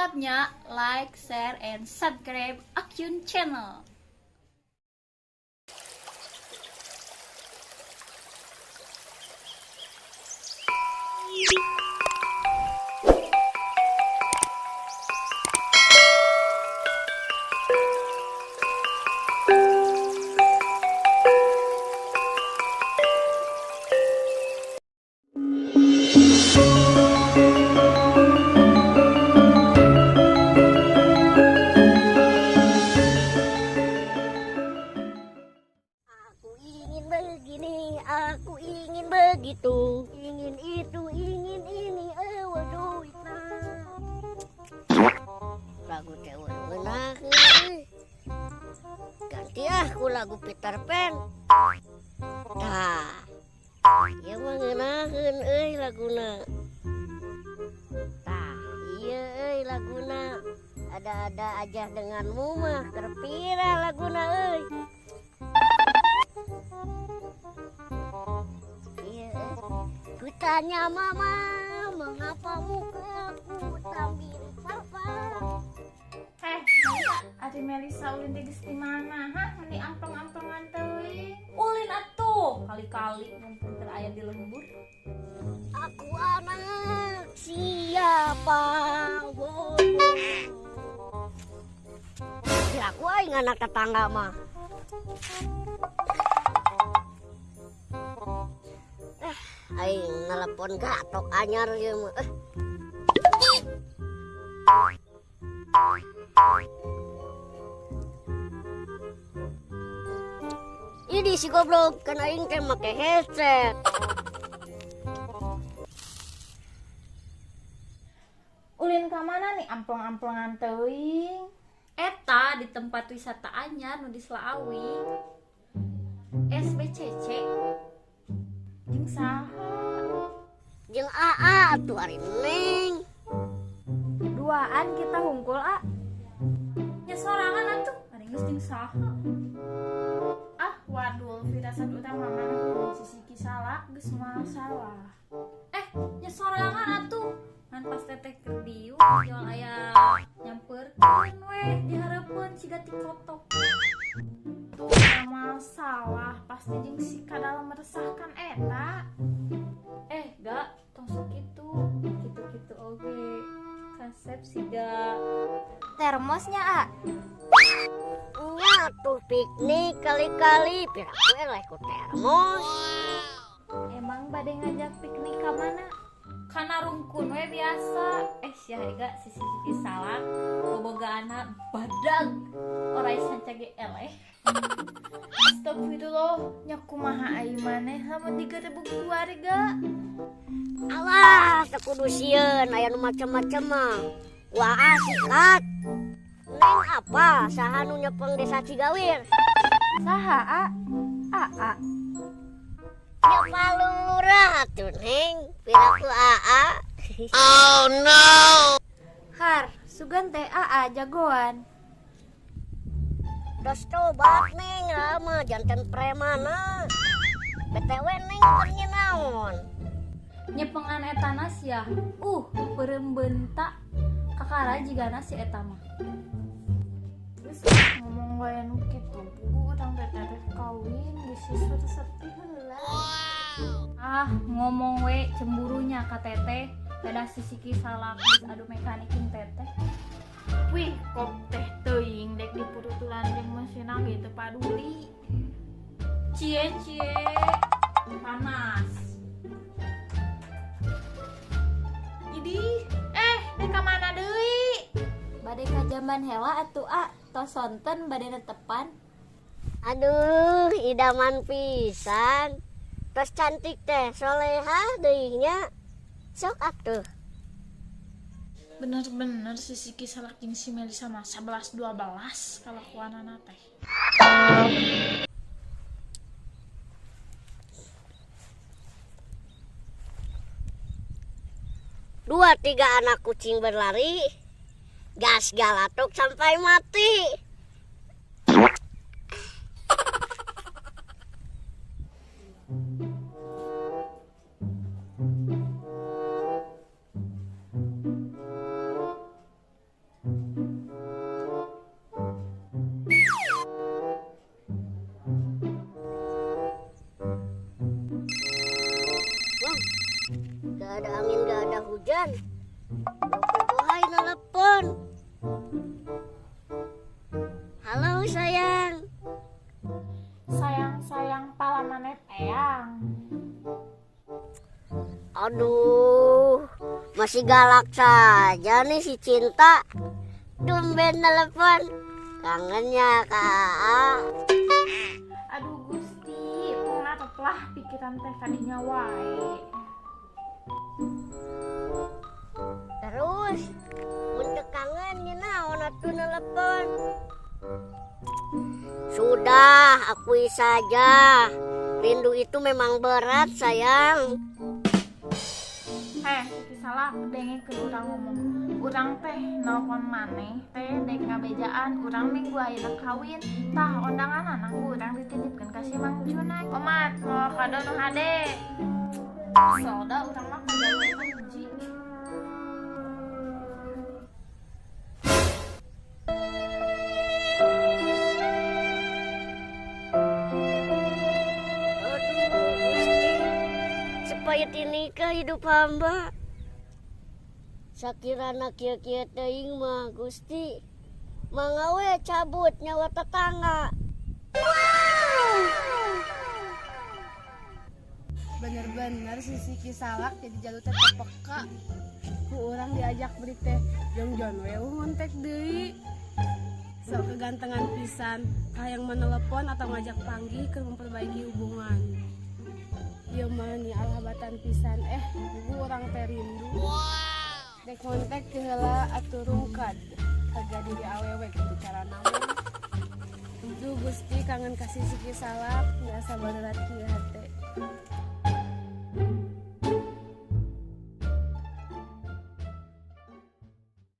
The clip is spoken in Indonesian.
selengkapnya like, share, and subscribe Akyun Channel. Aku ingin begitu, ingin itu, ingin ini, waduh lagu cewek menang. Ganti aku lagu Peter Pan. Tah, iya mengenakan laguna. Tah, iya laguna. Ada-ada aja denganmu mah, kerpira laguna Kutanya mama, mengapa mukaku tak mirip papa? Melisa, Adi Melisa ulin tigis di mana? Meni ampeng-ampengan teuing. Ulin atuh, kali-kali mumpung terayat di lembur. Aku anak siapa? Ya aku aing anak tetangga mah. Aing nelpon gatok anyar ieu mah. Ini si goblok kan aing teh make headset. Ulin ka mana nih amplong-amplengan teuing? Eta di tempat wisata anyar nu di Slawi. SBCC. Jeung saha? Jeung AA atuh ari Neng. Duaan kita hungkul nya sorangan atuh ari geus jeung saha? Waduh, firasat utama mana sisiki salah geus masalah. Nya sorangan atuh ngan pas teteh keur diu jual aya nyamperkeun we dihareupeun siga ti kotok. Tuh masalah pasti jeung si kadalam meresahkan eta. Gak tong sok kitu oge kasep siga termosnya Nya tuh piknik kali-kali piraku eleh ku termos. Emang bade ngajak piknik ka mana? Kana rungkun we biasa. Sia ega sisi salak bobogaana badag orai sancage eleh. Astagfirullah, nya kumaha ai maneh lamun digerebek keluarga. Alah, teu kudu sieun aya nu macem-macem mah. Wah, sikat. Neng apa? Saha nu nyepeng desa Cigawir? Saha, Aa? Ya palurah atuh Neng, piraku Aa. Oh no. Har, sugan teh Aa jagoan. Dos tobat Neng, mah janten premana. BTW Neng kernya naon? Nyepengan eta nas ya. Beureum beunta kakara jigana si eta mah. Terus ngomong wae nu kitu, urang teteh kawin geus siseur-seurti heula. Ngomong we cemburunya ka teteh, beda sisiki salak geus adu mekanikin teteh. Wih, kok teh teuing dek dipurutulan jeung meusina ge teu paduli. Cie panas. Idih, dek ka mana deui? Bade ka jamban heula atuh tos sonten bade netepan. Aduh, idaman pisan. Tos cantik teh, soleha deui nya. Sok atuh. Bener-bener si Siki salak jeung si Melisa mah 11-12 kalakuanana teh. Dua tiga anak kucing berlari, gas galatuk sampai mati. hujan. Bohai telepon. Halo sayang. Sayang pala manet eyang. Aduh, masih galak saja nih si Cinta. Tumben telepon. Kangennya Kak. Aduh Gusti, pengatlah pikiran teh kadinya wae. Terus, untuk kangen naon atuh telepon. Sudah, akui saja. Rindu itu memang berat, sayang. Siki salah denge ke urang ngomong. Urang teh nelpon maneh teh dek ngabejaan urang minggu ayeuna kawin. Tah undangan anak urang dititipkeun ka si Mang Junai. Omat, mau kado nu hade. Soda urang mah kajalu hiji. Sepayat ini hidup hamba. Sakirana kieu-kieu teuing mah Gusti mangawe cabut nyawa tetangga. Bener-bener si Siki Salak jadi jalur teh peka. Ku urang diajak beli teh jeung John we ngontek deui. Sok kegantengan pisan hayang menelepon atau ngajak panggih keur memperbaiki hubungan. Ieu mah nih alhabatan pisan ibu urang teh rindu. Dek ngontek teu heula atuh rungkad. Kagak diri awewe kitu carana mah. Duh Gusti kangen kasih Siki Salak biasa banerat kieu hate.